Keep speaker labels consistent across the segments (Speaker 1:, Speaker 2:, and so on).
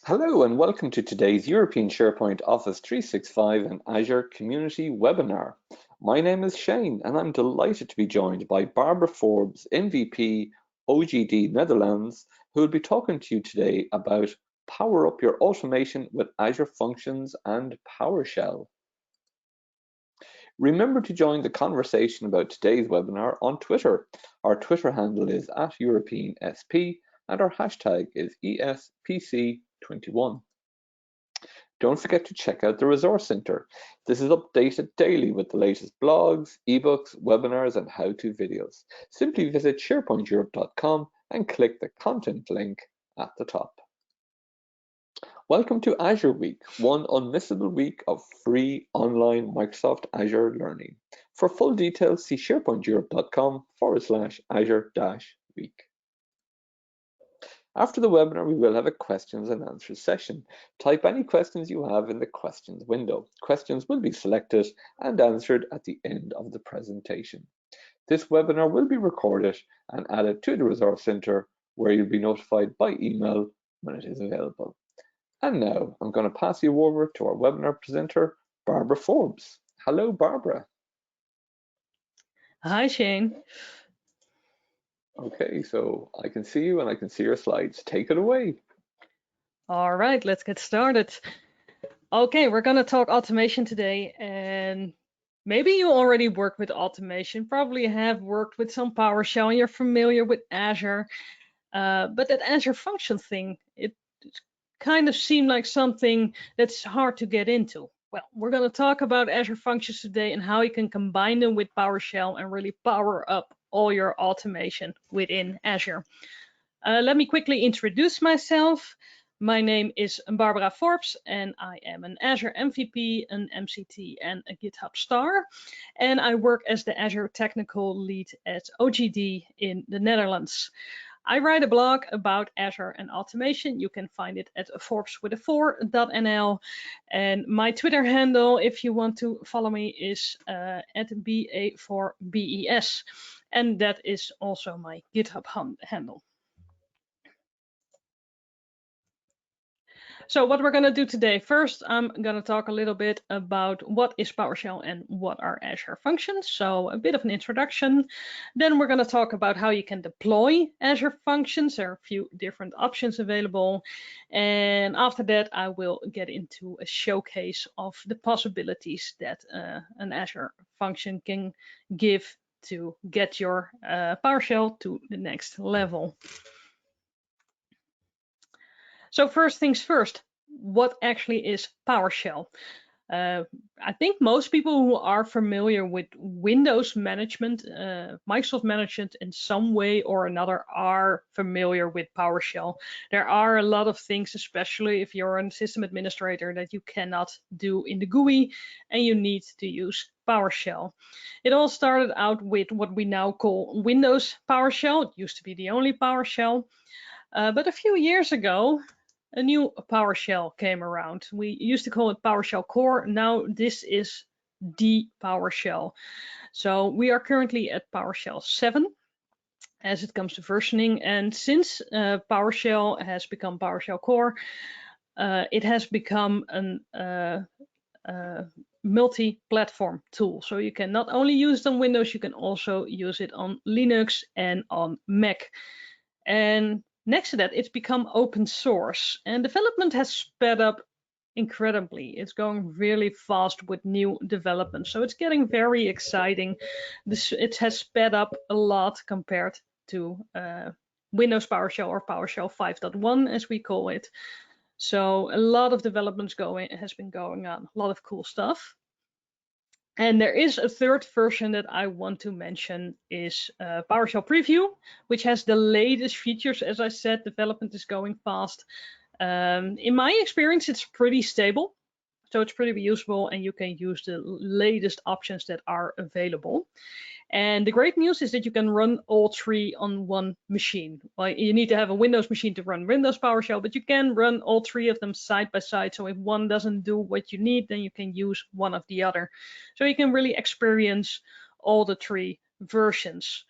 Speaker 1: Hello and welcome to today's European SharePoint Office 365 and Azure Community webinar. My name is Shane and I'm delighted to be joined by Barbara Forbes, MVP, OGD Netherlands, who will be talking to you today about power up your automation with Azure Functions and PowerShell. Remember to join the conversation about today's webinar on Twitter. Our Twitter handle is @EuropeanSP and our hashtag is ESPC21. Don't forget to check out the Resource Center. This is updated daily with the latest blogs, ebooks, webinars, and how-to videos. Simply visit sharepointeurope.com and click the content link at the top. Welcome to Azure Week, one unmissable week of free online Microsoft Azure learning. For full details, see sharepointeurope.com/Azure-week. After the webinar, we will have a questions and answers session. Type any questions you have in the questions window. Questions will be selected and answered at the end of the presentation. This webinar will be recorded and added to the Resource Center, where you'll be notified by email when it is available. And now I'm going to pass you over to our webinar presenter, Barbara Forbes. Hello, Barbara.
Speaker 2: Hi, Shane.
Speaker 1: Okay, so I can see you and I can see your slides. Take it away.
Speaker 2: All right, let's get started. Okay, we're going to talk automation today, and maybe you already work with automation, probably have worked with some PowerShell and you're familiar with Azure, but that Azure function thing, it kind of seemed like something that's hard to get into. Well, we're going to talk about Azure Functions today and how you can combine them with PowerShell and really power up all your automation within Azure. Let me quickly introduce myself. My name is Barbara Forbes and I am an Azure MVP, an MCT and a GitHub star. And I work as the Azure technical lead at OGD in the Netherlands. I write a blog about Azure and automation. You can find it at forbes.nl. And my Twitter handle, if you want to follow me, is @BA4BES. And that is also my GitHub handle. So what we're going to do today, first, I'm going to talk a little bit about what is PowerShell and what are Azure functions. So a bit of an introduction. Then we're going to talk about how you can deploy Azure functions. There are a few different options available. And after that, I will get into a showcase of the possibilities that an Azure function can give to get your PowerShell to the next level. So first things first, what actually is PowerShell? I think most people who are familiar with Windows management, Microsoft management in some way or another are familiar with PowerShell. There are a lot of things, especially if you're a system administrator, that you cannot do in the GUI and you need to use PowerShell. It all started out with what we now call Windows PowerShell. It used to be the only PowerShell. But a few years ago, a new PowerShell came around. We used to call it PowerShell Core. Now this is the PowerShell. So we are currently at PowerShell 7 as it comes to versioning. And since PowerShell has become PowerShell Core, it has become a multi-platform tool. So you can not only use it on Windows, you can also use it on Linux and on Mac. And next to that, it's become open source and development has sped up incredibly. It's going really fast with new developments. So it's getting very exciting. It has sped up a lot compared to Windows PowerShell or PowerShell 5.1 as we call it. So a lot of developments has been going on, a lot of cool stuff. And there is a third version that I want to mention is PowerShell Preview, which has the latest features. As I said, development is going fast. In my experience, it's pretty stable. So it's pretty usable and you can use the latest options that are available. And the great news is that you can run all three on one machine. Well, you need to have a Windows machine to run Windows PowerShell, but you can run all three of them side by side. So if one doesn't do what you need, then you can use one of the other. So you can really experience all the three versions.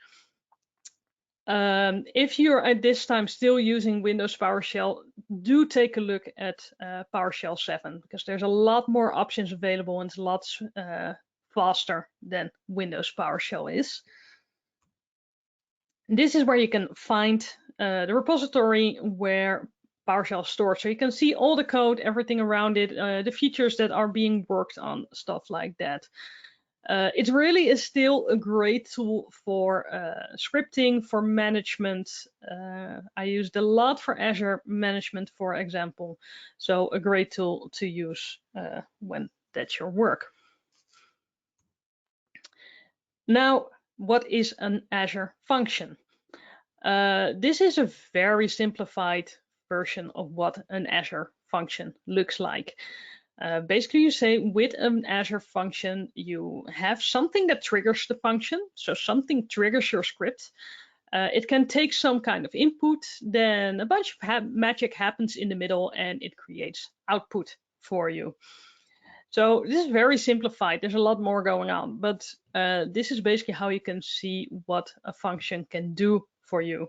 Speaker 2: If you're at this time still using Windows PowerShell, do take a look at PowerShell 7, because there's a lot more options available and it's lots faster than Windows PowerShell is. This is where you can find the repository where PowerShell is stored. So you can see all the code, everything around it, the features that are being worked on, stuff like that. It really is still a great tool for scripting, for management. I used a lot for Azure management, for example. So a great tool to use when that's your work. Now, what is an Azure function? This is a very simplified version of what an Azure function looks like. Basically, you say with an Azure function, you have something that triggers the function. So something triggers your script. It can take some kind of input, then a bunch of magic happens in the middle and it creates output for you. So this is very simplified. There's a lot more going on, but this is basically how you can see what a function can do for you.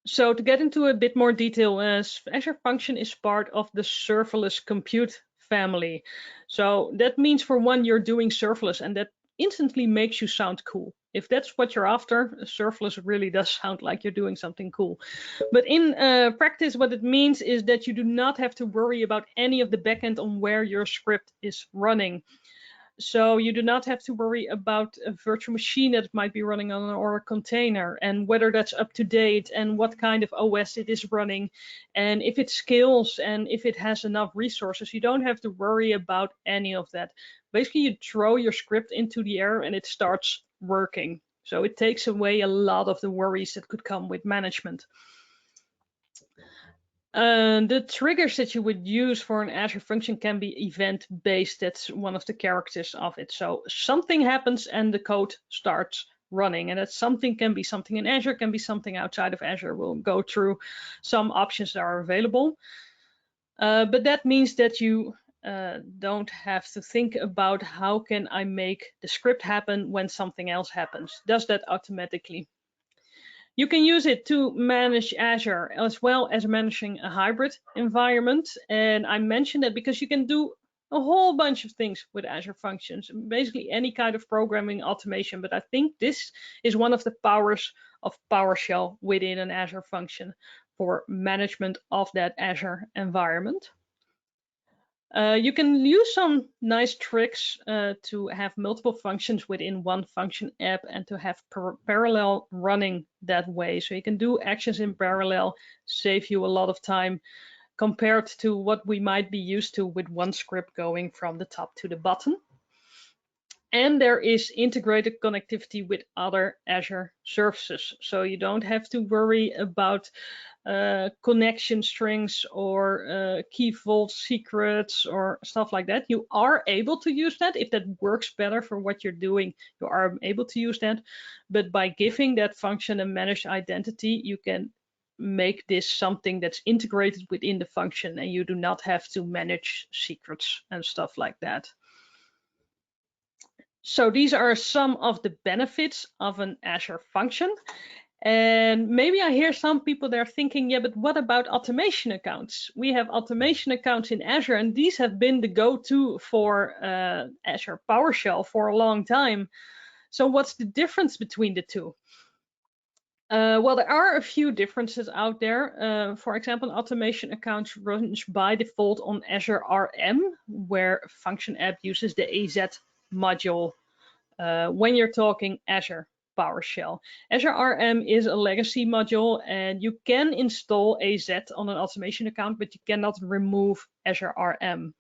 Speaker 2: So to get into a bit more detail, Azure Function is part of the serverless compute family. So that means, for one, you're doing serverless, and that instantly makes you sound cool. If that's what you're after, serverless really does sound like you're doing something cool. But in practice, what it means is that you do not have to worry about any of the backend on where your script is running. So you do not have to worry about a virtual machine that might be running on or a container, and whether that's up to date and what kind of OS it is running, and if it scales and if it has enough resources. You don't have to worry about any of that. Basically, you throw your script into the air and it starts working. So it takes away a lot of the worries that could come with management. The triggers that you would use for an Azure function can be event-based. That's one of the characters of it. So something happens and the code starts running, and that something can be something in Azure, can be something outside of Azure. We'll go through some options that are available. But that means that you don't have to think about how can I make the script happen when something else happens. It does that automatically. You can use it to manage Azure as well as managing a hybrid environment. And I mentioned that because you can do a whole bunch of things with Azure Functions, basically any kind of programming automation. But I think this is one of the powers of PowerShell within an Azure function for management of that Azure environment. You can use some nice tricks to have multiple functions within one function app and to have parallel running that way. So you can do actions in parallel, save you a lot of time compared to what we might be used to with one script going from the top to the bottom. And there is integrated connectivity with other Azure services. So you don't have to worry about connection strings or key vault secrets or stuff like that. You are able to use that if that works better for what you're doing. You are able to use that, but by giving that function a managed identity, you can make this something that's integrated within the function, and you do not have to manage secrets and stuff like that. So these are some of the benefits of an Azure function. And maybe I hear some people there thinking, yeah, but what about automation accounts? We have automation accounts in Azure, and these have been the go-to for Azure PowerShell for a long time. So what's the difference between the two? Well, there are a few differences out there. For example, an automation account runs by default on Azure RM, where Function App uses the AZ module when you're talking Azure PowerShell. Azure RM is a legacy module, and you can install AZ on an automation account, but you cannot remove Azure RM.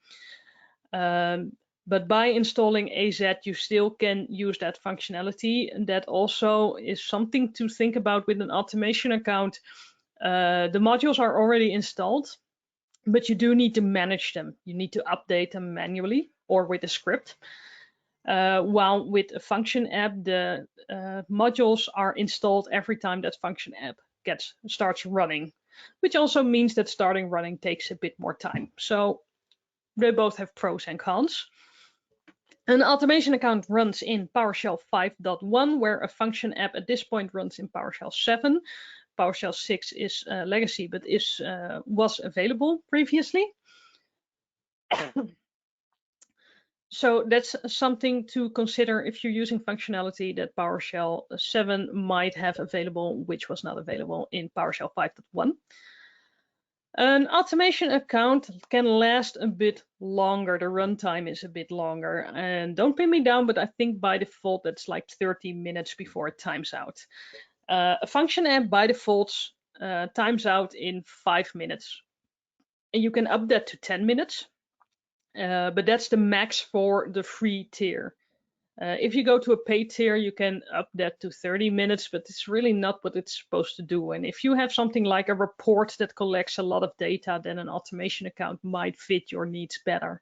Speaker 2: But by installing AZ, you still can use that functionality. And that also is something to think about with an automation account. The modules are already installed, but you do need to manage them. You need to update them manually or with a script. While with a function app, the modules are installed every time that function app starts running, which also means that starting running takes a bit more time. So they both have pros and cons. An automation account runs in PowerShell 5.1, where a function app at this point runs in PowerShell 7. PowerShell 6 is legacy, but was available previously. So that's something to consider if you're using functionality that PowerShell 7 might have available, which was not available in PowerShell 5.1. An automation account can last a bit longer. The runtime is a bit longer. And don't pin me down, but I think by default that's like 30 minutes before it times out. A function app by default times out in 5 minutes. And you can up that to 10 minutes. But that's the max for the free tier. If you go to a paid tier, you can up that to 30 minutes, but it's really not what it's supposed to do. And if you have something like a report that collects a lot of data, then an automation account might fit your needs better.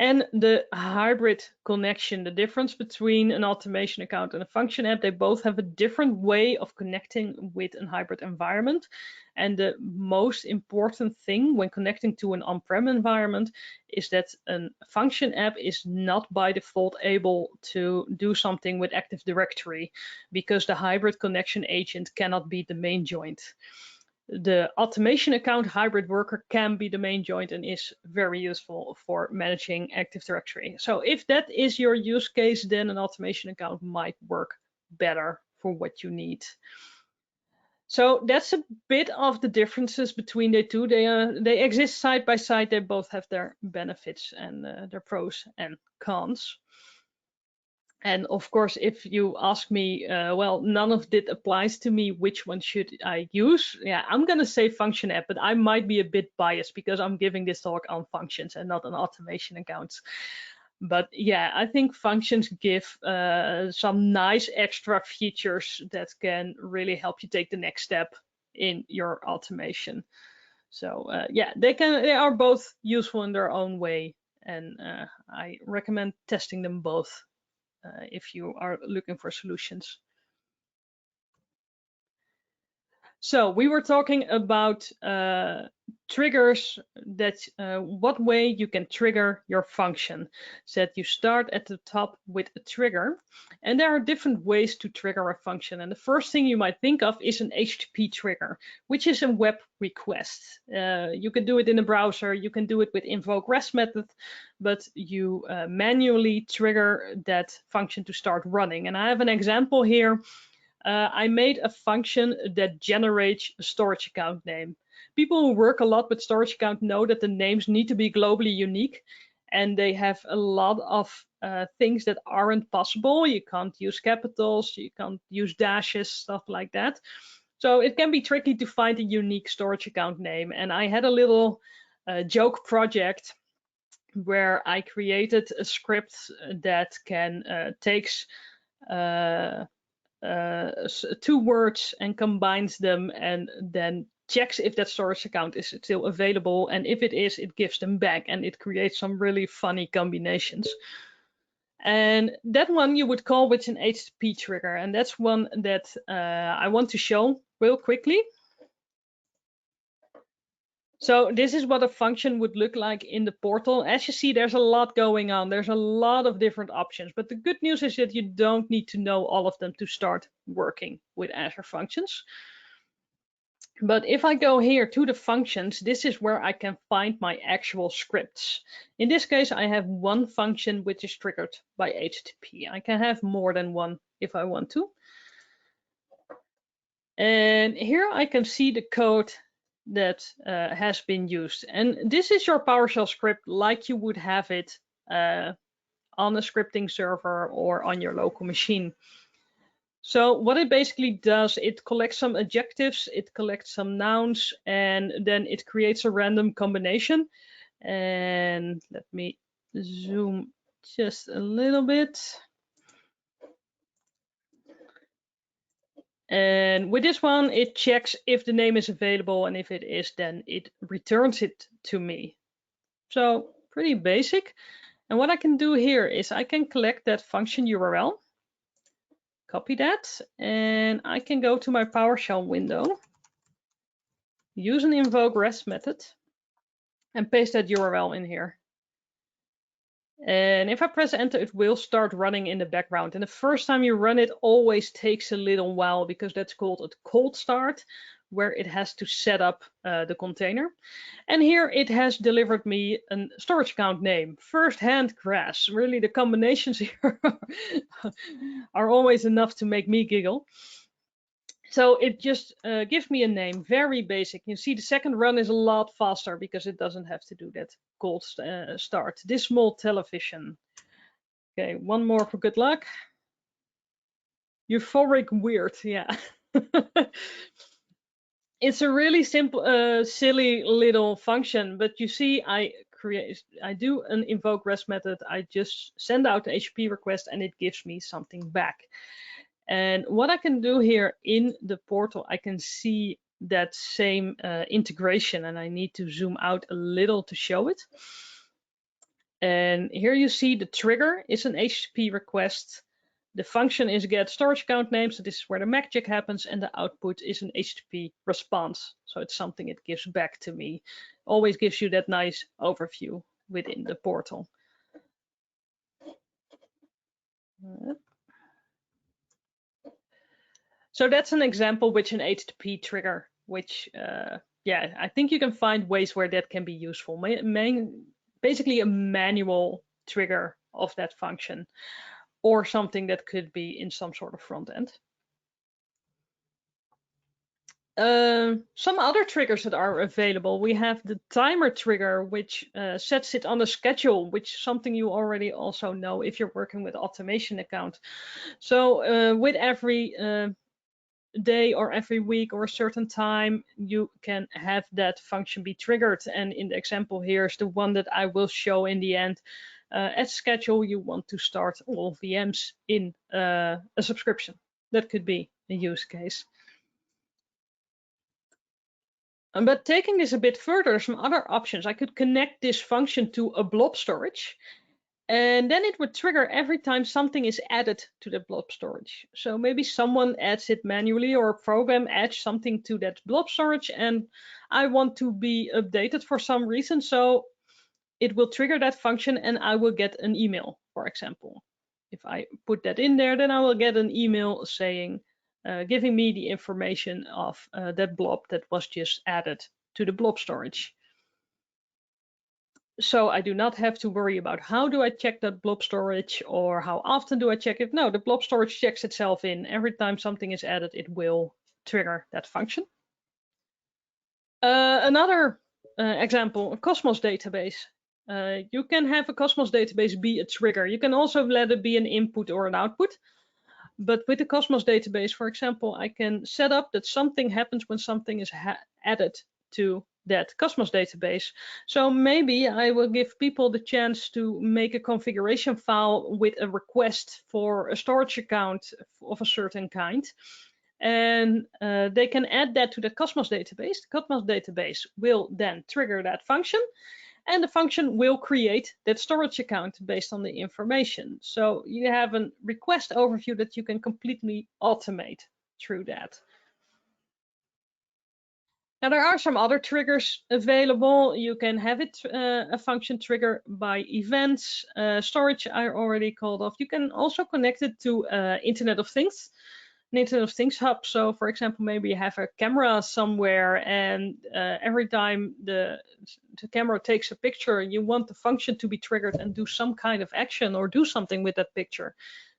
Speaker 2: And the hybrid connection, the difference between an automation account and a function app, they both have a different way of connecting with a hybrid environment. And the most important thing when connecting to an on-prem environment is that a function app is not by default able to do something with Active Directory because the hybrid connection agent cannot be the main joint. The automation account hybrid worker can be the main joint and is very useful for managing Active Directory. So if that is your use case, then an automation account might work better for what you need. So that's a bit of the differences between the two. They exist side by side. They both have their benefits and their pros and cons. And of course, if you ask me, well, none of it applies to me, which one should I use? Yeah, I'm going to say function app, but I might be a bit biased because I'm giving this talk on functions and not on automation accounts. But yeah, I think functions give some nice extra features that can really help you take the next step in your automation. So yeah, they are both useful in their own way. And I recommend testing them both. If you are looking for solutions. So we were talking about triggers, that what way you can trigger your function. So that you start at the top with a trigger, and there are different ways to trigger a function. And the first thing you might think of is an HTTP trigger, which is a web request. You can do it in a browser, you can do it with invoke REST method, but you manually trigger that function to start running. And I have an example here. I made a function that generates a storage account name. People who work a lot with storage account know that the names need to be globally unique, and they have a lot of things that aren't possible. You can't use capitals, you can't use dashes, stuff like that. So it can be tricky to find a unique storage account name. And I had a little joke project where I created a script that can takes two words and combines them and then checks if that storage account is still available, and if it is, it gives them back, and it creates some really funny combinations. And that one you would call with an HTTP trigger, and that's one that I want to show real quickly. So this is what a function would look like in the portal. As you see, there's a lot going on. There's a lot of different options, but the good news is that you don't need to know all of them to start working with Azure Functions. But if I go here to the functions, this is where I can find my actual scripts. In this case, I have one function which is triggered by HTTP. I can have more than one if I want to. And here I can see the code that has been used. And this is your PowerShell script like you would have it on a scripting server or on your local machine. So what it basically does, it collects some adjectives, it collects some nouns, and then it creates a random combination. And let me zoom just a little bit. And with this one, it checks if the name is available, and if it is, then it returns it to me. So pretty basic. And what I can do here is I can collect that function URL, copy that, and I can go to my PowerShell window, use an invoke REST method, and paste that URL in here. And if I press enter, it will start running in the background. And the first time you run it always takes a little while because that's called a cold start, where it has to set up the container. And here it has delivered me a storage account name, First Hand Grass. Really, the combinations here are always enough to make me giggle. So it just gives me a name, very basic. You see the second run is a lot faster because it doesn't have to do that cold start. Dismal television. Okay, one more for good luck. Euphoric weird, yeah. It's a really simple, silly little function, but you see I do an invoke REST method. I just send out the HTTP request and it gives me something back. And what I can do here in the portal, I can see that same integration, and I need to zoom out a little to show it. And here you see the trigger is an HTTP request. The function is get storage account name, so this is where the magic happens, and the output is an HTTP response. So it's something it gives back to me. Always gives you that nice overview within the portal. So that's an example with an HTTP trigger, which, yeah, I think you can find ways where that can be useful. Basically a manual trigger of that function, or something that could be in some sort of front end. Some other triggers that are available. We have the timer trigger, which sets it on a schedule, which is something you already also know if you're working with automation account. So with every day or every week or a certain time, you can have that function be triggered. And in the example here is the one that I will show in the end. At schedule, you want to start all VMs in a subscription. That could be a use case. But taking this a bit further, there's some other options. I could connect this function to a blob storage, and then it would trigger every time something is added to the blob storage. So maybe someone adds it manually, or a program adds something to that blob storage, and I want to be updated for some reason. So it will trigger that function and I will get an email, for example. If I put that in there, then I will get an email saying, giving me the information of that blob that was just added to the blob storage. So I do not have to worry about how do I check that blob storage or how often do I check it. No, the blob storage checks itself in. Every time something is added, it will trigger that function. Another example, a Cosmos database. You can have a Cosmos database be a trigger. You can also let it be an input or an output. But with the Cosmos database, for example, I can set up that something happens when something is added to that Cosmos database. So maybe I will give people the chance to make a configuration file with a request for a storage account of a certain kind. And they can add that to the Cosmos database. The Cosmos database will then trigger that function, and the function will create that storage account based on the information. So you have a request overview that you can completely automate through that. Now there are some other triggers available. You can have it a function trigger by events. Storage I already called off. You can also connect it to Internet of Things. An Internet of Things hub. So for example, maybe you have a camera somewhere and every time the camera takes a picture, you want the function to be triggered and do some kind of action or do something with that picture.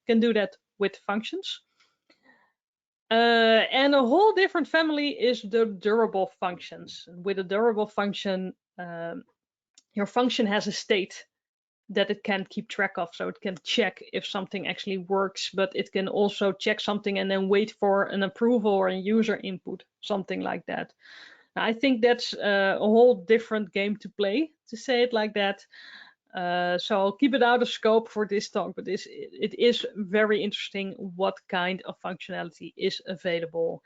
Speaker 2: You can do that with functions. And a whole different family is the durable functions. With a durable function, your function has a state that it can keep track of. So it can check if something actually works, but it can also check something and then wait for an approval or a user input, something like that. Now, I think that's a whole different game to play, to say it like that. So I'll keep it out of scope for this talk, but it is very interesting what kind of functionality is available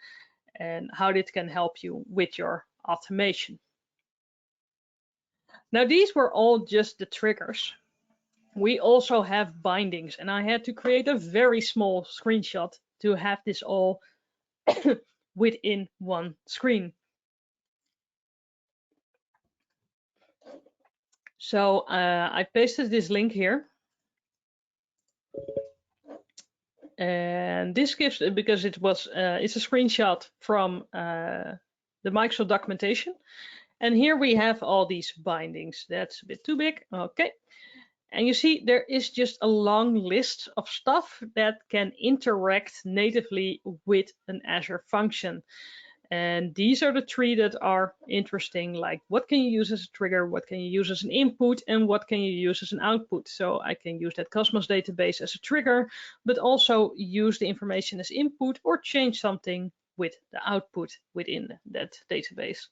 Speaker 2: and how it can help you with your automation. Now, these were all just the triggers. We also have bindings, and I had to create a very small screenshot to have this all within one screen. So I pasted this link here. And this gives, because it was, it's a screenshot from the Microsoft documentation. And here we have all these bindings. That's a bit too big. Okay. And you see there is just a long list of stuff that can interact natively with an Azure function. And these are the three that are interesting, like what can you use as a trigger, what can you use as an input, and what can you use as an output. So I can use that Cosmos database as a trigger, but also use the information as input or change something with the output within that database.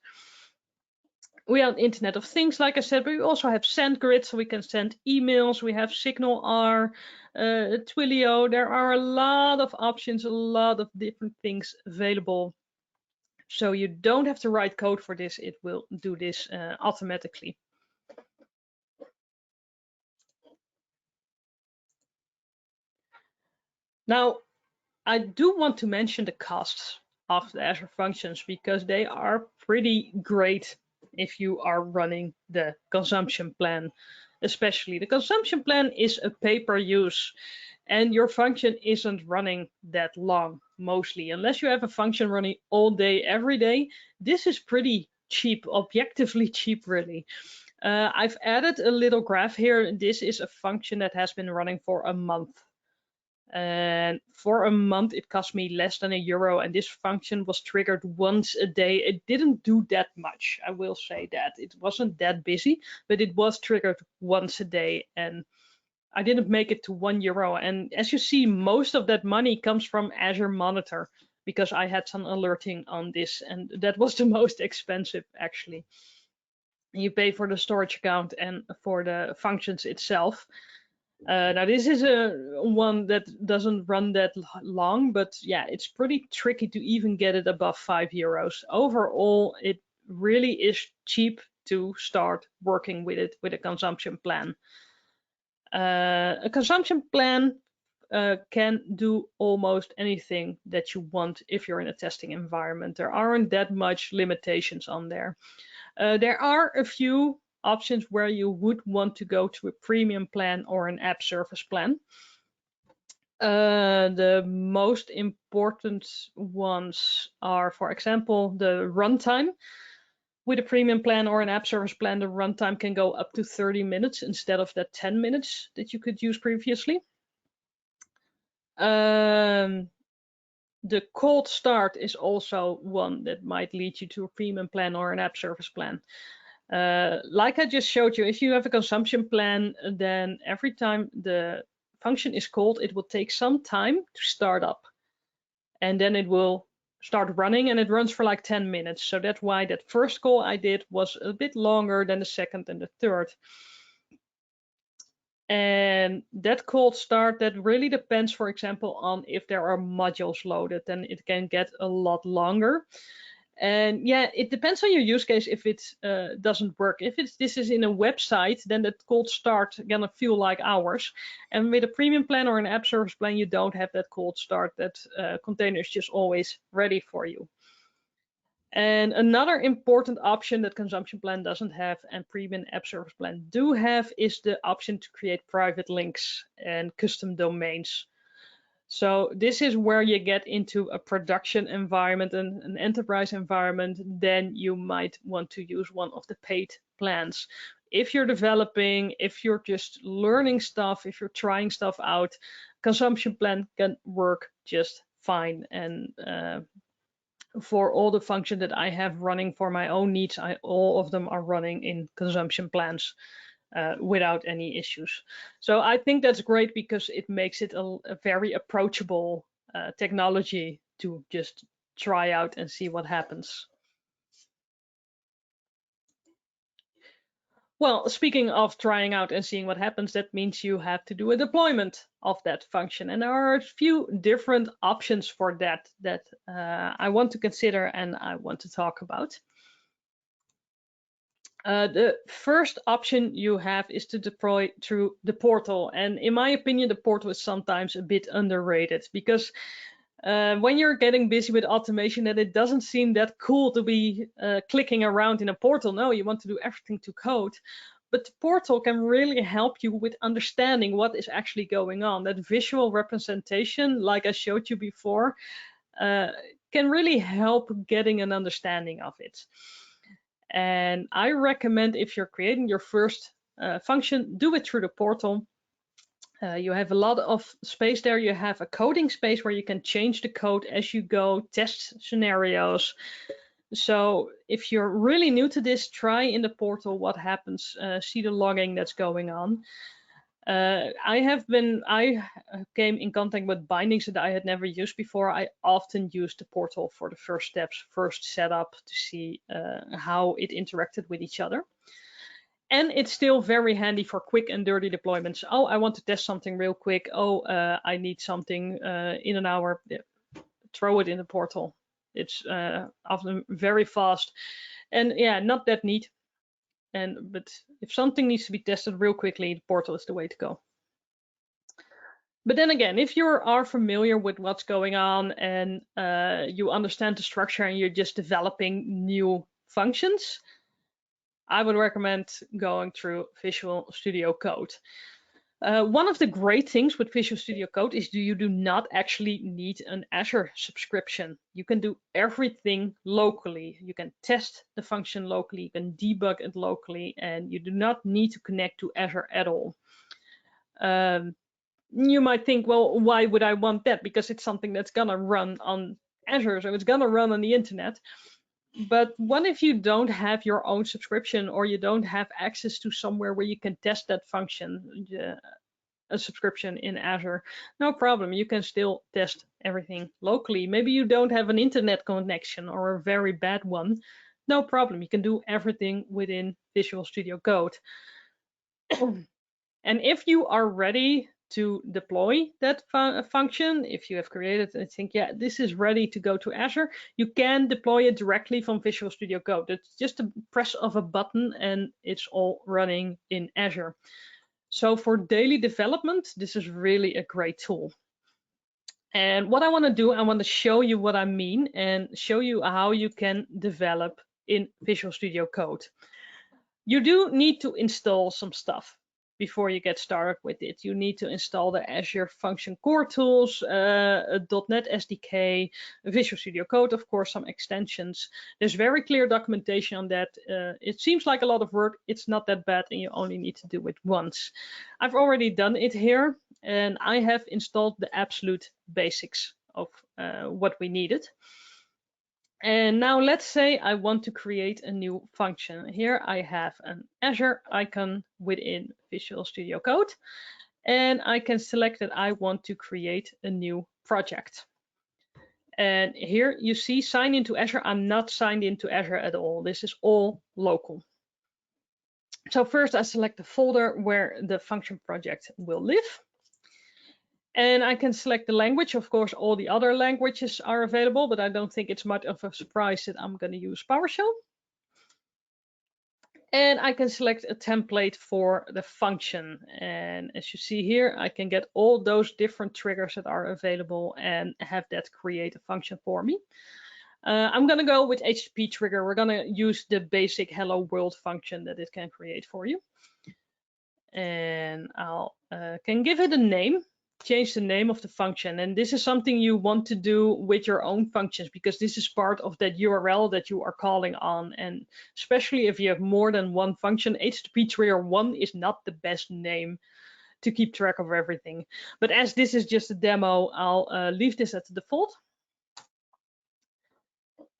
Speaker 2: We have Internet of Things, like I said, but we also have SendGrid, so we can send emails. We have SignalR, Twilio. There are a lot of options, a lot of different things available. So you don't have to write code for this. It will do this automatically. Now, I do want to mention the costs of the Azure Functions because they are pretty great if you are running the consumption plan. Especially the consumption plan is a pay-per-use, and your function isn't running that long mostly. Unless you have a function running all day, every day, this is pretty cheap, objectively cheap really. I've added a little graph here. This is a function that has been running for a month. And for a month, it cost me less than €1. And this function was triggered once a day. It didn't do that much, I will say that. It wasn't that busy, but it was triggered once a day. And I didn't make it to €1. And as you see, most of that money comes from Azure Monitor because I had some alerting on this. And that was the most expensive, actually. You pay for the storage account and for the functions itself. Now this is a one that doesn't run that long, but yeah, it's pretty tricky to even get it above €5. Overall, it really is cheap to start working with it with a consumption plan. A consumption plan can do almost anything that you want if you're in a testing environment. There aren't that much limitations on there. There are a few options where you would want to go to a premium plan or an app service plan. The most important ones are, for example, the runtime. With a premium plan or an app service plan, the runtime can go up to 30 minutes instead of the 10 minutes that you could use previously. The cold start is also one that might lead you to a premium plan or an app service plan. Like I just showed you, if you have a consumption plan, then every time the function is called, it will take some time to start up. And then it will start running, and it runs for like 10 minutes. So that's why that first call I did was a bit longer than the second and the third. And that cold start, that really depends, for example, on if there are modules loaded, then it can get a lot longer. And yeah, it depends on your use case if it doesn't work. If this is in a website, then that cold start gonna feel like hours. And with a premium plan or an app service plan, you don't have that cold start. That container is just always ready for you. And another important option that consumption plan doesn't have and premium app service plan do have is the option to create private links and custom domains. So this is where you get into a production environment and an enterprise environment. Then you might want to use one of the paid plans. If you're developing, if you're just learning stuff, if you're trying stuff out, consumption plan can work just fine. And for all the functions that I have running for my own needs, all of them are running in consumption plans. Without any issues. So I think that's great because it makes it a very approachable technology to just try out and see what happens. Well, speaking of trying out and seeing what happens, that means you have to do a deployment of that function. And there are a few different options for that I want to consider and I want to talk about. The first option you have is to deploy through the portal. And in my opinion, the portal is sometimes a bit underrated because when you're getting busy with automation, then it doesn't seem that cool to be clicking around in a portal. No, you want to do everything to code. but the portal can really help you with understanding what is actually going on. That visual representation, like I showed you before, can really help getting an understanding of it. And I recommend, if you're creating your first function, do it through the portal. You have a lot of space there. You have a coding space where you can change the code as you go, test scenarios. So if you're really new to this, try in the portal what happens, see the logging that's going on. I came in contact with bindings that I had never used before. I often used the portal for the first steps, first setup, to see how it interacted with each other. And it's still very handy for quick and dirty deployments. Oh, I want to test something real quick. Oh, I need something in an hour. Throw it in the portal. It's often very fast, and yeah, not that neat. But if something needs to be tested real quickly, the portal is the way to go. But then again, if you are familiar with what's going on and you understand the structure and you're just developing new functions, I would recommend going through Visual Studio Code. One of the great things with Visual Studio Code is you do not actually need an Azure subscription. You can do everything locally. You can test the function locally, you can debug it locally, and you do not need to connect to Azure at all. You might think, well, why would I want that? Because it's something that's gonna run on Azure, so it's gonna run on the internet. But what if you don't have your own subscription, or you don't have access to somewhere where you can test that function, a subscription in Azure? No problem, you can still test everything locally. Maybe you don't have an internet connection or a very bad one. No problem, you can do everything within Visual Studio Code. And if you are ready to deploy that function, if you have created and think, yeah, this is ready to go to Azure, you can deploy it directly from Visual Studio Code. It's just a press of a button and it's all running in Azure. So for daily development, this is really a great tool. And what I want to do, I want to show you what I mean and show you how you can develop in Visual Studio Code. You do need to install some stuff before you get started with it. You need to install the Azure Function Core tools, a .NET SDK, Visual Studio Code, of course, some extensions. There's very clear documentation on that. It seems like a lot of work. It's not that bad, and you only need to do it once. I've already done it here, and I have installed the absolute basics of what we needed. And now let's say I want to create a new function. Here I have an Azure icon within Visual Studio Code, and I can select that I want to create a new project. And here you see sign into Azure. I'm not signed into Azure at all. This is all local. So first I select the folder where the function project will live. And I can select the language. Of course, all the other languages are available, but I don't think it's much of a surprise that I'm going to use PowerShell. And I can select a template for the function. And as you see here, I can get all those different triggers that are available and have that create a function for me. I'm going to go with HTTP trigger. We're going to use the basic hello world function that it can create for you. And I'll can give it a name. Change the name of the function, and this is something you want to do with your own functions, because this is part of that URL that you are calling on, and especially if you have more than one function, HTTP trigger 1 is not the best name to keep track of everything. But as this is just a demo, I'll leave this at the default.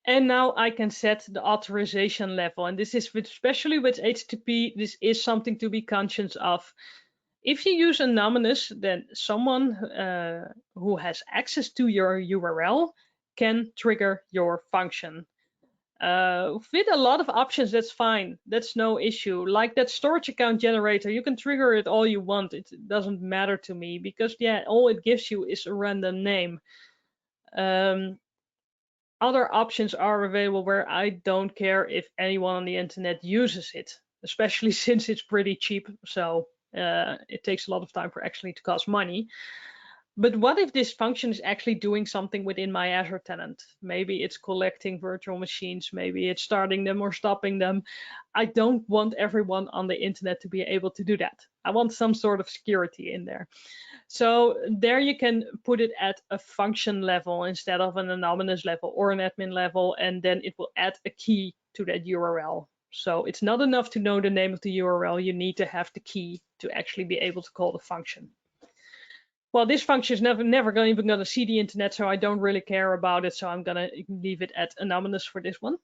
Speaker 2: And now I can set the authorization level, and this is especially with HTTP, this is something to be conscious of. If you use anonymous, then someone who has access to your URL can trigger your function. With a lot of options, that's fine. That's no issue. Like that storage account generator, you can trigger it all you want. It doesn't matter to me, because yeah, all it gives you is a random name. Other options are available where I don't care if anyone on the internet uses it, especially since it's pretty cheap. So it takes a lot of time for actually to cost money. But what if this function is actually doing something within my Azure tenant? Maybe it's collecting virtual machines, maybe it's starting them or stopping them. I don't want everyone on the internet to be able to do that. I want some sort of security in there. So there you can put it at a function level instead of an anonymous level or an admin level, and then it will add a key to that URL. So it's not enough to know the name of the URL, you need to have the key to actually be able to call the function. Well, this function is never even going to see the internet, so I don't really care about it. So I'm going to leave it at anonymous for this one.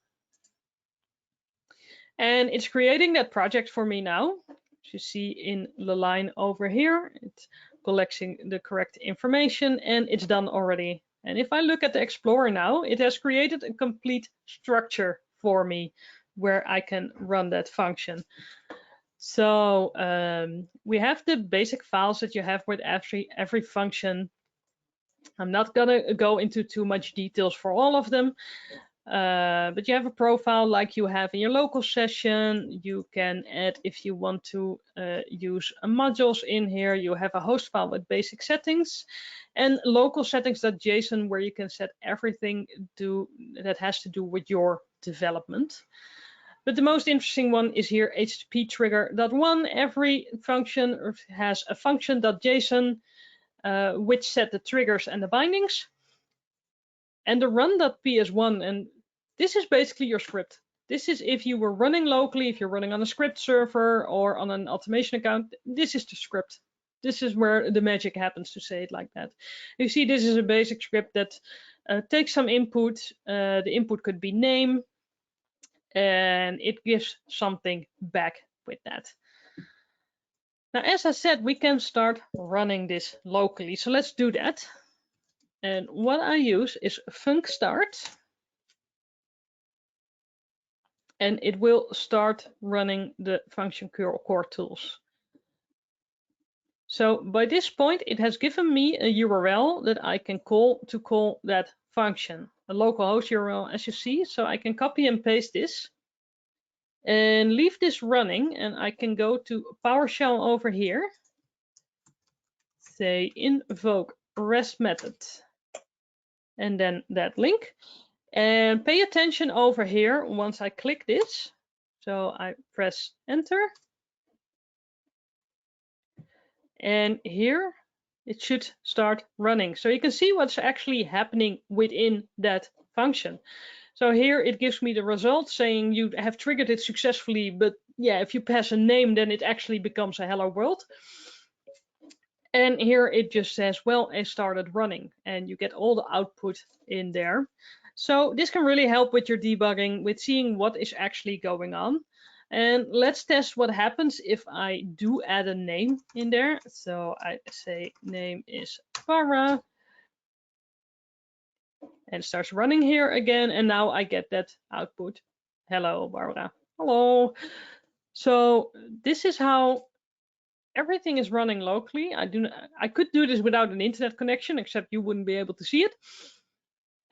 Speaker 2: And it's creating that project for me now. As you see in the line over here, it's collecting the correct information and it's done already. And if I look at the Explorer now, it has created a complete structure for me where I can run that function. So we have the basic files that you have with every function. I'm not gonna go into too much details for all of them, but you have a profile like you have in your local session. You can add, if you want to use modules in here, you have a host file with basic settings and local settings.json where you can set everything that has to do with your development. But the most interesting one is here, HTTP trigger.1. Every function has a function.json which set the triggers and the bindings. And the run.ps1, and this is basically your script. This is if you were running locally, if you're running on a script server or on an automation account, this is the script. This is where the magic happens, to say it like that. You see, this is a basic script that takes some input. The input could be name, and it gives something back with that. Now, as I said, we can start running this locally. So let's do that. And what I use is func start. And it will start running the function core tools. So by this point, it has given me a URL that I can call to call that function, a localhost URL, as you see. So I can copy and paste this and leave this running, and I can go to PowerShell over here, say invoke REST method, and then that link. And pay attention over here once I click this. So I press enter. And here it should start running. So you can see what's actually happening within that function. So here it gives me the result saying you have triggered it successfully, but yeah, if you pass a name, then it actually becomes a hello world. And here it just says, well, it started running, and you get all the output in there. So this can really help with your debugging, with seeing what is actually going on. And let's test what happens if I do add a name in there. So I say name is Farah, and it starts running here again. And now I get that output. Hello, Barbara. Hello. So this is how everything is running locally. I could do this without an internet connection, except you wouldn't be able to see it.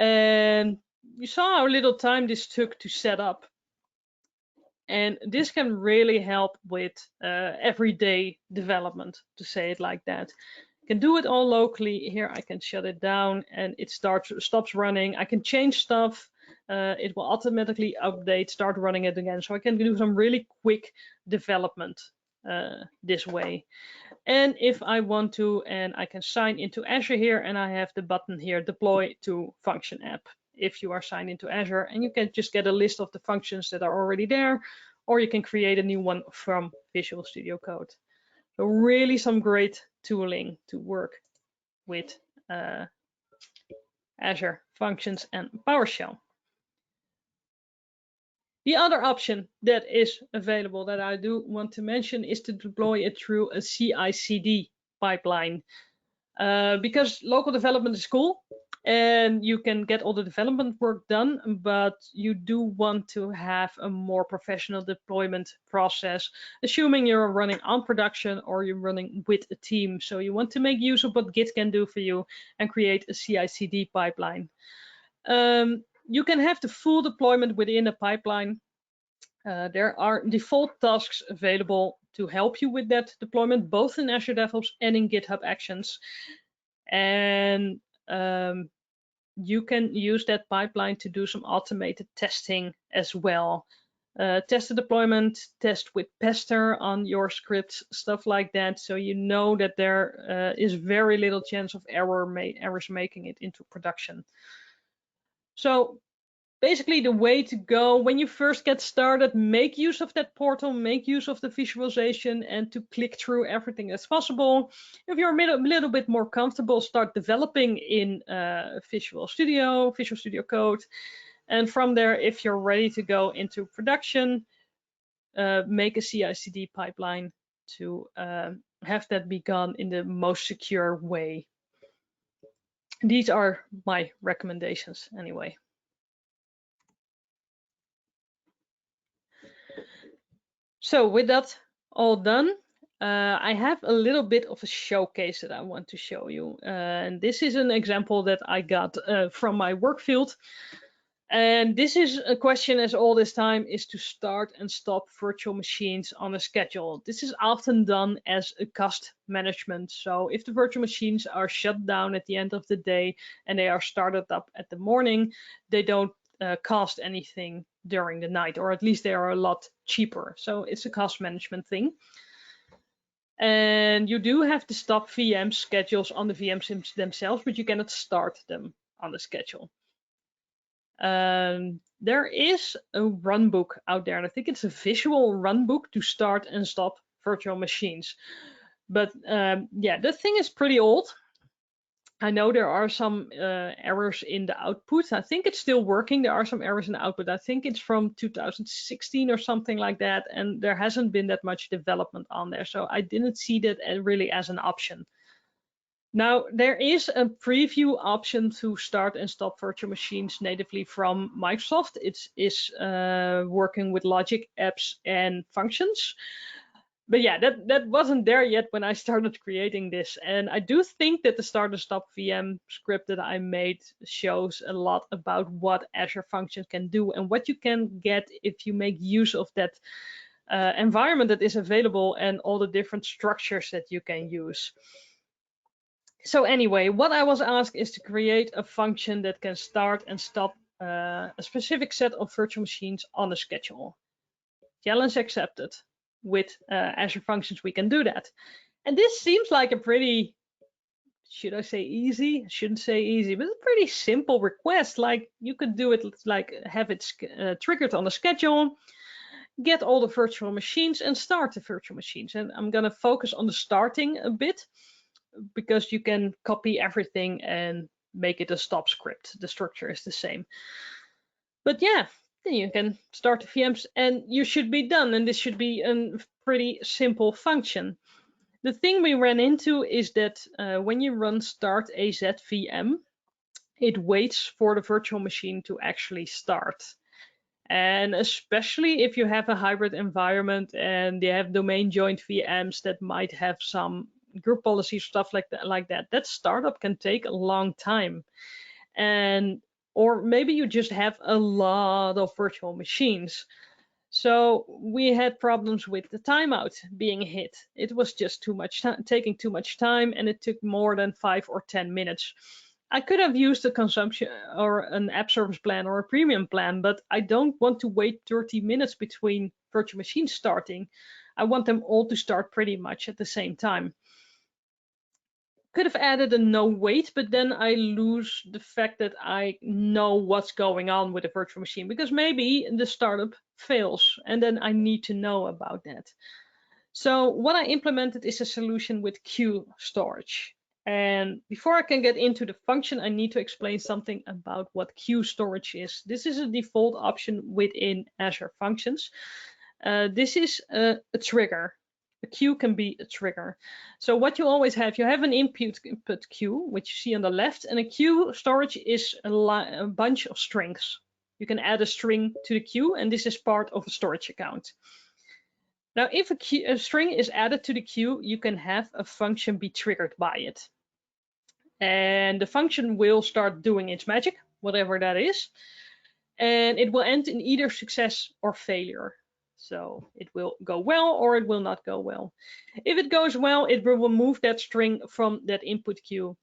Speaker 2: And you saw how little time this took to set up. And this can really help with everyday development, to say it like that. You can do it all locally. Here I can shut it down and it stops running. I can change stuff. It will automatically update, start running it again. So I can do some really quick development this way. And if I want to, and I can sign into Azure here, and I have the button here, deploy to function app. If you are signed into Azure, and you can just get a list of the functions that are already there, or you can create a new one from Visual Studio Code. So really some great tooling to work with Azure Functions and PowerShell. The other option that is available that I do want to mention is to deploy it through a CI/CD pipeline. Because local development is cool and you can get all the development work done, but you do want to have a more professional deployment process, assuming you're running on production or you're running with a team. So you want to make use of what Git can do for you and create a CI/CD pipeline. You can have the full deployment within a pipeline. There are default tasks available to help you with that deployment, both in Azure DevOps and in GitHub Actions. And you can use that pipeline to do some automated testing as well. Test the deployment, test with pester on your scripts, stuff like that. So you know that there is very little chance of errors making it into production. So basically the way to go when you first get started, make use of that portal, make use of the visualization, and to click through everything that's possible. If you're a little bit more comfortable, start developing in Visual Studio Code. And from there, if you're ready to go into production, make a CI/CD pipeline to have that be done in the most secure way. These are my recommendations anyway. So with that all done, I have a little bit of a showcase that I want to show you. And this is an example that I got from my work field. And this is a question as all this time is to start and stop virtual machines on a schedule. This is often done as a cost management. So if the virtual machines are shut down at the end of the day and they are started up at the morning, they don't cost anything during the night, or at least they are a lot cheaper. So it's a cost management thing. And you do have to stop VM schedules on the VMs themselves, but you cannot start them on the schedule. There is a runbook out there, and I think it's a visual runbook to start and stop virtual machines. But yeah, the thing is pretty old. I know there are some errors in the output. I think it's still working. There are some errors in the output. I think it's from 2016 or something like that, and there hasn't been that much development on there. So I didn't see that really as an option. Now, there is a preview option to start and stop virtual machines natively from Microsoft. It is working with Logic, Apps, and Functions. But yeah, that wasn't there yet when I started creating this. And I do think that the start and stop VM script that I made shows a lot about what Azure Functions can do and what you can get if you make use of that environment that is available and all the different structures that you can use. So anyway, what I was asked is to create a function that can start and stop a specific set of virtual machines on a schedule. Challenge accepted. With Azure Functions, we can do that. And this seems like a pretty, should I say easy? I shouldn't say easy, but a pretty simple request. Like you could do it like have it triggered on a schedule, get all the virtual machines and start the virtual machines. And I'm going to focus on the starting a bit because you can copy everything and make it a stop script. The structure is the same. But yeah, then you can start the VMs and you should be done. And this should be a pretty simple function. The thing we ran into is that when you run start AZ VM, it waits for the virtual machine to actually start. And especially if you have a hybrid environment and they have domain joined VMs that might have some group policy stuff like that startup can take a long time. And or maybe you just have a lot of virtual machines. So we had problems with the timeout being hit. It was just taking too much time, and it took more than 5 or 10 minutes. I could have used a consumption or an app service plan or a premium plan, but I don't want to wait 30 minutes between virtual machines starting. I want them all to start pretty much at the same time. Could have added a no wait, but then I lose the fact that I know what's going on with the virtual machine, because maybe the startup fails and then I need to know about that. So what I implemented is a solution with queue storage. And before I can get into the function, I need to explain something about what queue storage is. This is a default option within Azure Functions. This is a trigger. A queue can be a trigger. So what you always have, you have an input queue, which you see on the left, and a queue storage is a bunch of strings. You can add a string to the queue, and this is part of a storage account. Now, if a string is added to the queue, you can have a function be triggered by it. And the function will start doing its magic, whatever that is, and it will end in either success or failure. So it will go well or it will not go well. If it goes well, it will remove that string from that input queue.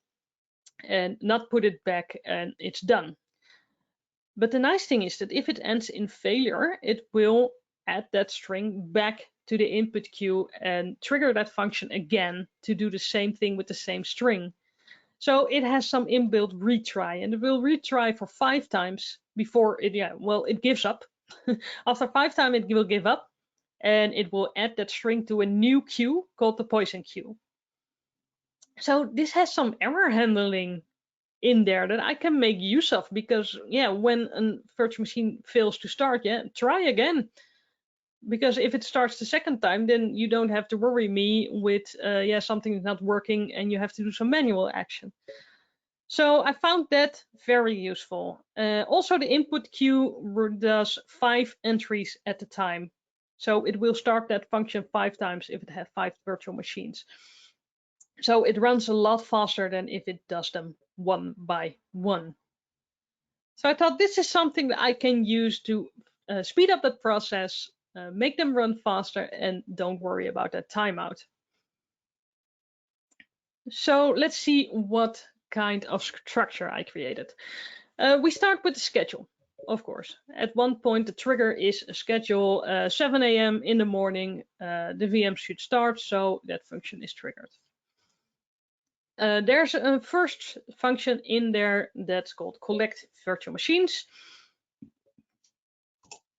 Speaker 2: and not put it back and it's done. But the nice thing is that if it ends in failure, it will add that string back to the input queue and trigger that function again to do the same thing with the same string. So it has some inbuilt retry, and it will retry for 5 times before it, it gives up. After 5 times, it will give up, and it will add that string to a new queue called the poison queue. So this has some error handling in there that I can make use of, because when a virtual machine fails to start, try again. Because if it starts the second time, then you don't have to worry me with something is not working and you have to do some manual action. So I found that very useful. Also, the input queue does 5 entries at a time. So it will start that function 5 times if it has 5 virtual machines. So it runs a lot faster than if it does them one by one. So I thought this is something that I can use to speed up that process, make them run faster, and don't worry about that timeout. So let's see what kind of structure I created. We start with the schedule, of course. At one point, the trigger is a schedule 7 a.m. in the morning. The VM should start, so that function is triggered. There's a first function in there that's called collect virtual machines.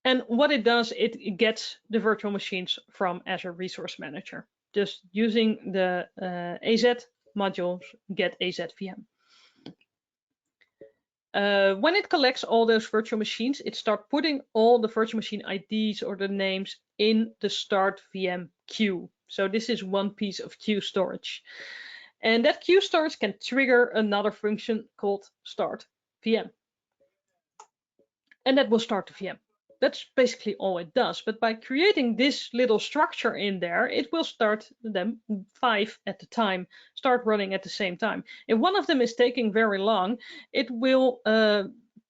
Speaker 2: And what it does, it gets the virtual machines from Azure Resource Manager, just using the AZ modules get AZVM. When it collects all those virtual machines, it starts putting all the virtual machine IDs or the names in the start VM queue. So this is one piece of queue storage. And that queue storage can trigger another function called start VM. And that will start the VM. That's basically all it does. But by creating this little structure in there, it will start them 5 at a time, start running at the same time. If one of them is taking very long, it will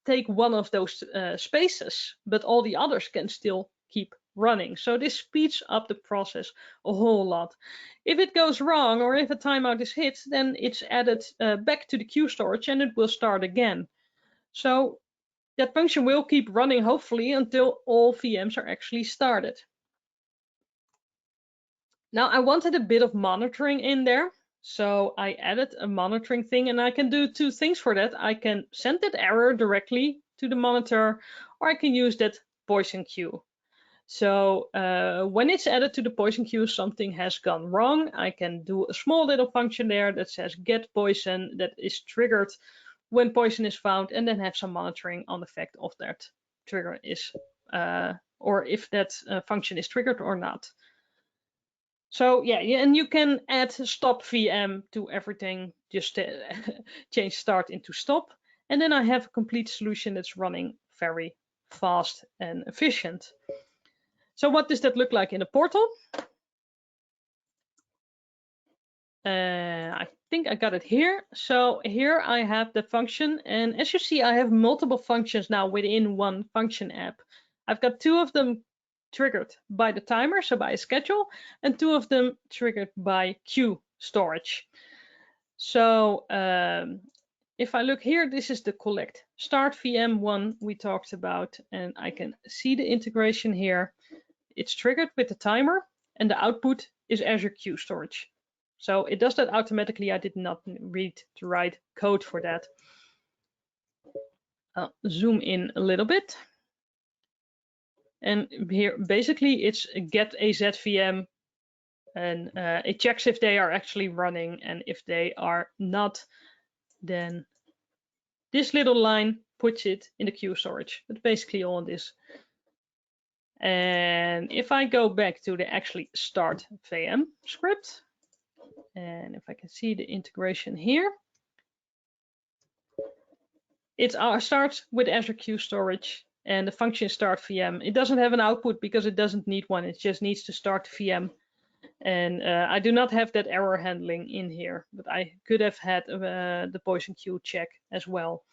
Speaker 2: take one of those spaces, but all the others can still keep running. So this speeds up the process a whole lot. If it goes wrong, or if a timeout is hit, then it's added back to the queue storage and it will start again. So that function will keep running, hopefully, until all VMs are actually started. Now, I wanted a bit of monitoring in there, so I added a monitoring thing, and I can do 2 things for that. I can send that error directly to the monitor, or I can use that poison queue. So when it's added to the poison queue, something has gone wrong. I can do a small little function there that says get poison, that is triggered when poison is found, and then have some monitoring on the fact of that trigger is, or if that function is triggered or not. So and you can add stop VM to everything, just change start into stop. And then I have a complete solution that's running very fast and efficient. So what does that look like in the portal? I think I got it here. So here I have the function, and as you see, I have multiple functions now within one function app. I've got 2 of them triggered by the timer, so by a schedule, and 2 of them triggered by queue storage. So if I look here, this is the collect start VM one we talked about, and I can see the integration here. It's triggered with the timer, and the output is Azure Queue Storage. So it does that automatically. I did not read the right code for that. I'll zoom in a little bit. And here, basically, it's get AZVM, and it checks if they are actually running. And if they are not, then this little line puts it in the queue storage. That's basically all it is. And if I go back to the actually start VM script, and if I can see the integration here, it starts with Azure Queue Storage and the function start VM. It doesn't have an output because it doesn't need one. It just needs to start the VM. And I do not have that error handling in here, but I could have had the poison queue check as well.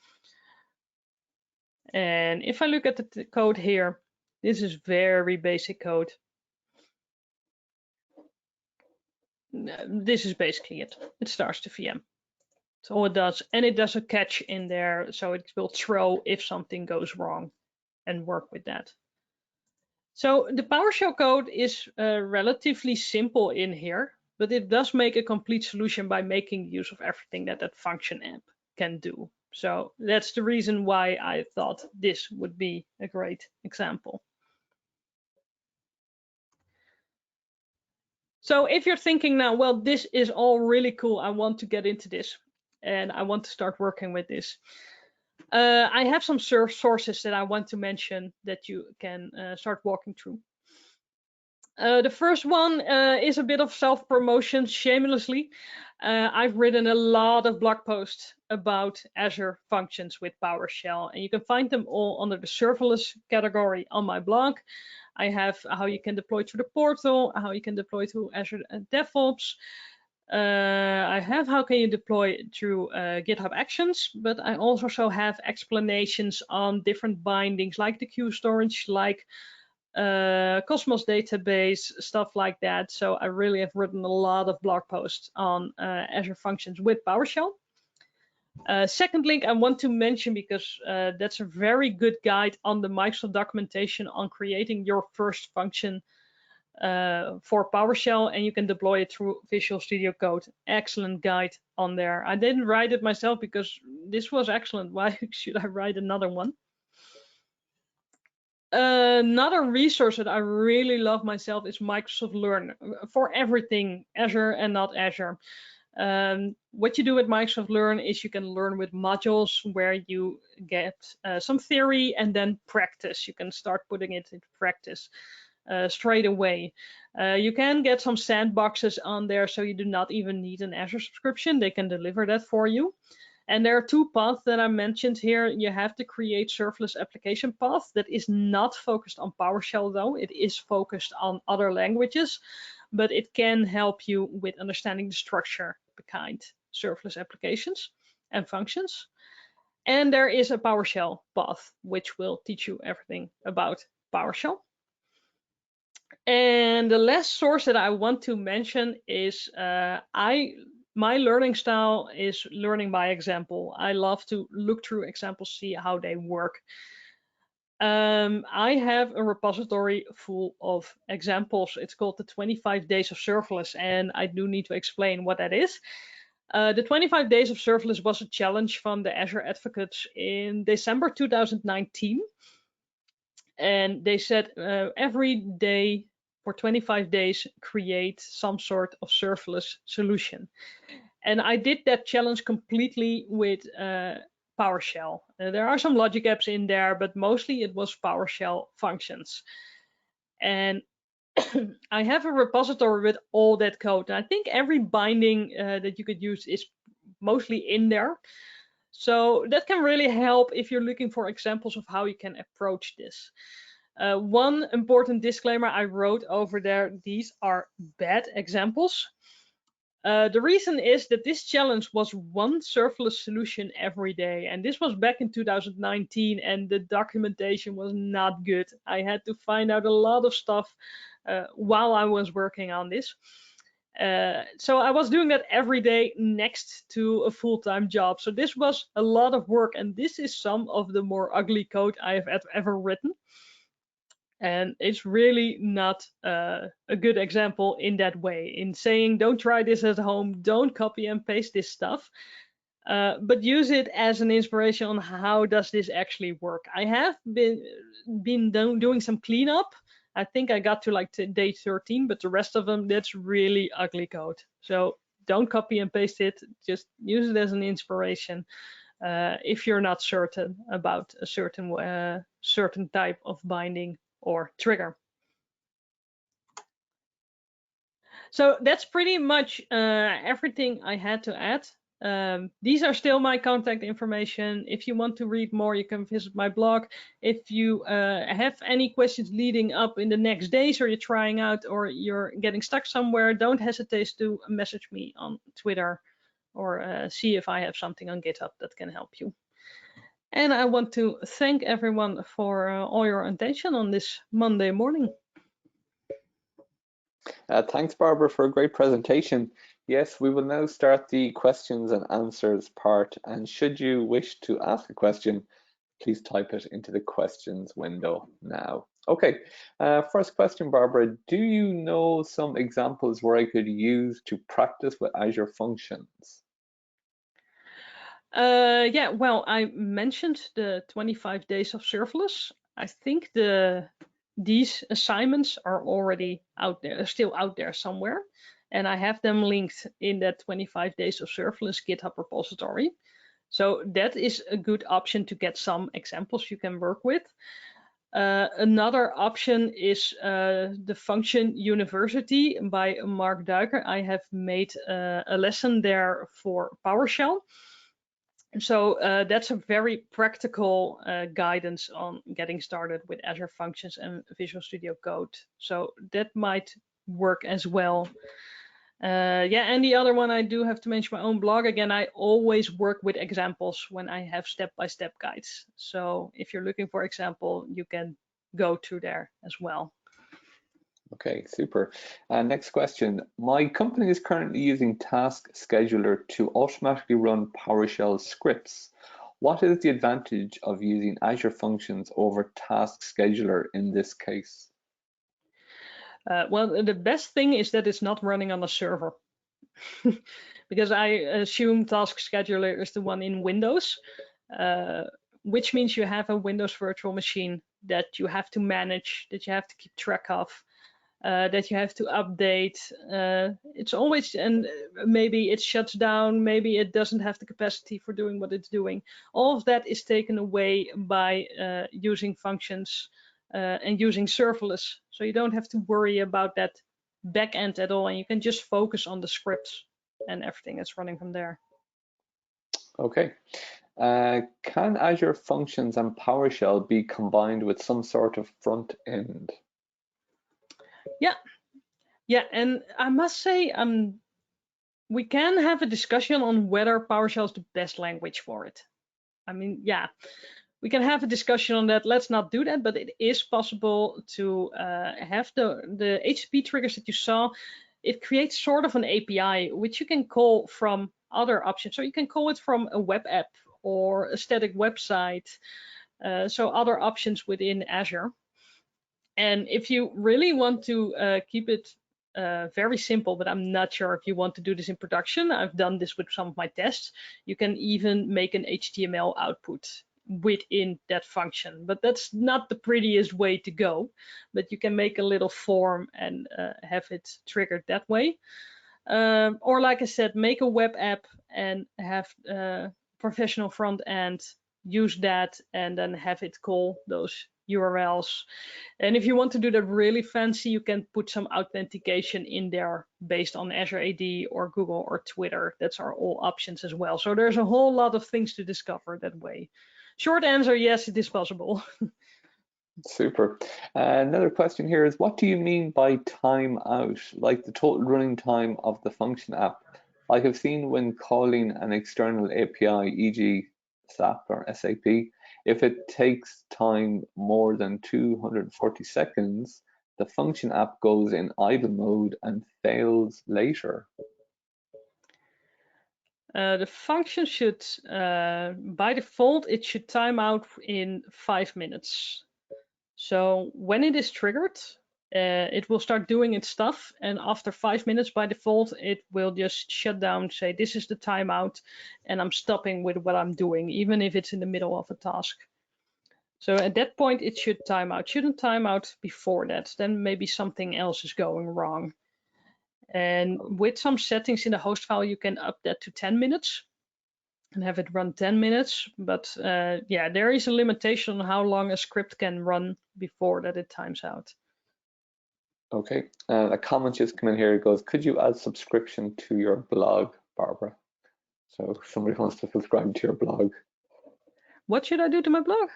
Speaker 2: And if I look at the code here, this is very basic code. This is basically it. It starts the VM. So it does, and it does a catch in there, so it will throw if something goes wrong and work with that. So the PowerShell code is relatively simple in here, but it does make a complete solution by making use of everything that that function app can do. So that's the reason why I thought this would be a great example. So if you're thinking now, well, this is all really cool, I want to get into this and I want to start working with this. I have some sources that I want to mention that you can start walking through. The first one is a bit of self-promotion, shamelessly. I've written a lot of blog posts about Azure Functions with PowerShell, and you can find them all under the serverless category on my blog. I have how you can deploy through the portal, how you can deploy through Azure DevOps. I have how can you deploy through GitHub Actions, but I also have explanations on different bindings like the queue storage, like Cosmos database, stuff like that. So I really have written a lot of blog posts on Azure Functions with PowerShell. Second link I want to mention because that's a very good guide on the Microsoft documentation on creating your first function for PowerShell, and you can deploy it through Visual Studio Code. Excellent guide on there. I didn't write it myself because this was excellent. Why should I write another one? Another resource that I really love myself is Microsoft Learn for everything Azure and not Azure. What you do with Microsoft Learn is you can learn with modules where you get some theory and then practice. You can start putting it into practice straight away. You can get some sandboxes on there, so you do not even need an Azure subscription. They can deliver that for you. And there are two paths that I mentioned here. You have the create serverless application path that is not focused on PowerShell though. It is focused on other languages, but it can help you with understanding the structure behind serverless applications and functions. And there is a PowerShell path, which will teach you everything about PowerShell. And the last source that I want to mention is my learning style is learning by example. I love to look through examples, see how they work. I have a repository full of examples. It's called the 25 Days of Serverless, and I do need to explain what that is. The 25 Days of Serverless was a challenge from the Azure advocates in December 2019. And they said every day for 25 days, create some sort of serverless solution. And I did that challenge completely with PowerShell. There are some logic apps in there, but mostly it was PowerShell functions. And I have a repository with all that code. And I think every binding that you could use is mostly in there. So that can really help if you're looking for examples of how you can approach this. One important disclaimer I wrote over there, these are bad examples. The reason is that this challenge was one serverless solution every day, and this was back in 2019, and the documentation was not good. I had to find out a lot of stuff while I was working on this. So I was doing that every day next to a full-time job. So this was a lot of work, and this is some of the more ugly code I have ever written. And it's really not a good example in that way, in saying don't try this at home, don't copy and paste this stuff, but use it as an inspiration on how does this actually work. I have been doing some cleanup. I think I got to like day 13, but the rest of them, that's really ugly code. So don't copy and paste it, just use it as an inspiration if you're not certain about a certain type of binding or trigger. So that's pretty much everything I had to add. These are still my contact information. If you want to read more, you can visit my blog. If you have any questions leading up in the next days, or you're trying out, or you're getting stuck somewhere, don't hesitate to message me on Twitter or see if I have something on GitHub that can help you. And I want to thank everyone for all your attention on this Monday morning.
Speaker 1: Thanks, Barbara, for a great presentation. Yes, we will now start the questions and answers part. And should you wish to ask a question, please type it into the questions window now. Okay, first question, Barbara. Do you know some examples where I could use to practice with Azure Functions?
Speaker 2: Yeah, well, I mentioned the 25 days of serverless. I think these assignments are already out there, still out there somewhere. And I have them linked in that 25 days of serverless GitHub repository. So that is a good option to get some examples you can work with. Another option is the Function University by Mark Duiker. I have made a lesson there for PowerShell. So that's a very practical guidance on getting started with Azure Functions and Visual Studio Code. So that might work as well. Yeah, and the other one, I do have to mention my own blog. Again, I always work with examples when I have step-by-step guides. So if you're looking for example, you can go to there as well.
Speaker 1: Okay, super. Next question. My company is currently using Task Scheduler to automatically run PowerShell scripts. What is the advantage of using Azure Functions over Task Scheduler in this case?
Speaker 2: Well, the best thing is that it's not running on a server. Because I assume Task Scheduler is the one in Windows, which means you have a Windows virtual machine that you have to manage, that you have to keep track of, that you have to update. It's always, and maybe it shuts down, maybe it doesn't have the capacity for doing what it's doing. All of that is taken away by using functions and using serverless. So you don't have to worry about that back end at all, and you can just focus on the scripts and everything is running from there.
Speaker 1: Okay. Can Azure Functions and PowerShell be combined with some sort of front end?
Speaker 2: Yeah, and I must say, we can have a discussion on whether PowerShell is the best language for it. I mean, yeah, we can have a discussion on that. Let's not do that, but it is possible to have the HTTP triggers that you saw. It creates sort of an API, which you can call from other options. So you can call it from a web app or a static website. So other options within Azure. And if you really want to keep it very simple, but I'm not sure if you want to do this in production. I've done this with some of my tests. You can even make an HTML output within that function, but that's not the prettiest way to go. But you can make a little form and have it triggered that way. Or like I said, make a web app and have professional front end, use that, and then have it call those URLs. And if you want to do that really fancy, you can put some authentication in there based on Azure AD or Google or Twitter. That's our all options as well. So there's a whole lot of things to discover that way. Short answer, yes, it is possible.
Speaker 1: Super. Another question here is, what do you mean by timeout? Like the total running time of the function app? I have seen when calling an external API, e.g. SAP or SAP, if it takes time more than 240 seconds, the function app goes in idle mode and fails later.
Speaker 2: The function should, by default, it should time out in 5 minutes. So when it is triggered, it will start doing its stuff. And after 5 minutes, by default, it will just shut down, say, this is the timeout, and I'm stopping with what I'm doing, even if it's in the middle of a task. So at that point, it should time out. Shouldn't time out before that. Then maybe something else is going wrong. And with some settings in the host file, you can up that to 10 minutes and have it run 10 minutes. But yeah, there is a limitation on how long a script can run before that it times out.
Speaker 1: Okay, a comment just come in here. It goes, could you add subscription to your blog, Barbara? So somebody wants to subscribe to your blog.
Speaker 2: What should I do to my blog?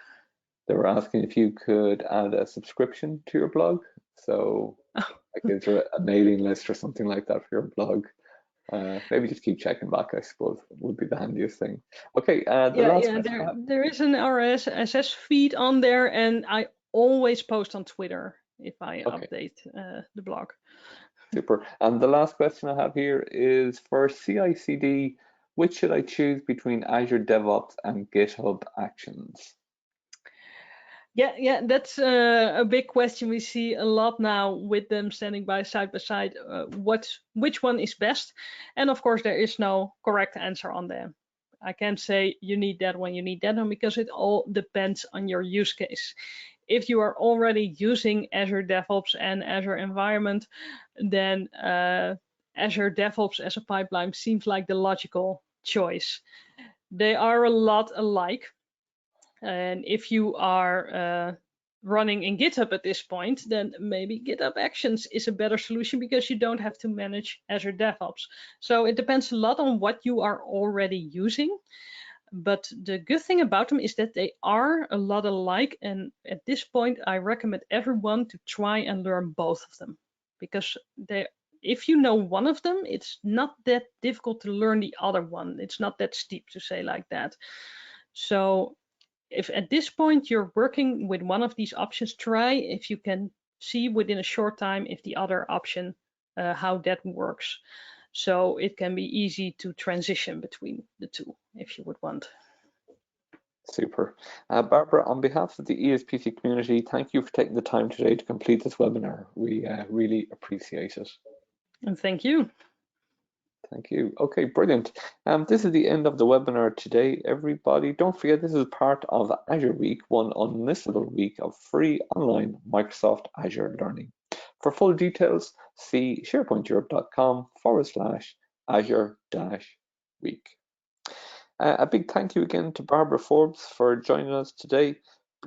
Speaker 1: They were asking if you could add a subscription to your blog. So like, is there a mailing list or something like that for your blog? Maybe just keep checking back, I suppose, would be the handiest thing. Okay,
Speaker 2: there is an RSS feed on there, and I always post on Twitter if I update the blog.
Speaker 1: Super. And the last question I have here is for CI/CD, which should I choose between Azure DevOps and GitHub Actions?
Speaker 2: Yeah, that's a big question. We see a lot now with them standing by side, which one is best? And of course, there is no correct answer on them. I can't say you need that one, you need that one, because it all depends on your use case. If you are already using Azure DevOps and Azure environment, then Azure DevOps as a pipeline seems like the logical choice. They are a lot alike. And if you are running in GitHub at this point, then maybe GitHub Actions is a better solution because you don't have to manage Azure DevOps. So it depends a lot on what you are already using. But the good thing about them is that they are a lot alike. And at this point, I recommend everyone to try and learn both of them, because if you know one of them, it's not that difficult to learn the other one. It's not that steep, to say like that. So if at this point you're working with one of these options, try if you can see within a short time if the other option, how that works. So it can be easy to transition between the two if you would want.
Speaker 1: Super. Barbara, on behalf of the ESPC community, thank you for taking the time today to complete this webinar. We really appreciate it.
Speaker 2: And thank you.
Speaker 1: Thank you. Okay, brilliant. This is the end of the webinar today, everybody. Don't forget, this is part of Azure Week, one unmissable week of free online Microsoft Azure learning. For full details, see sharepointeurope.com/Azure-week. A big thank you again to Barbara Forbes for joining us today.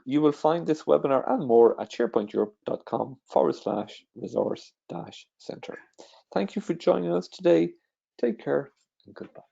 Speaker 1: You will find this webinar and more at sharepointeurope.com/resource-center. Thank you for joining us today. Take care and goodbye.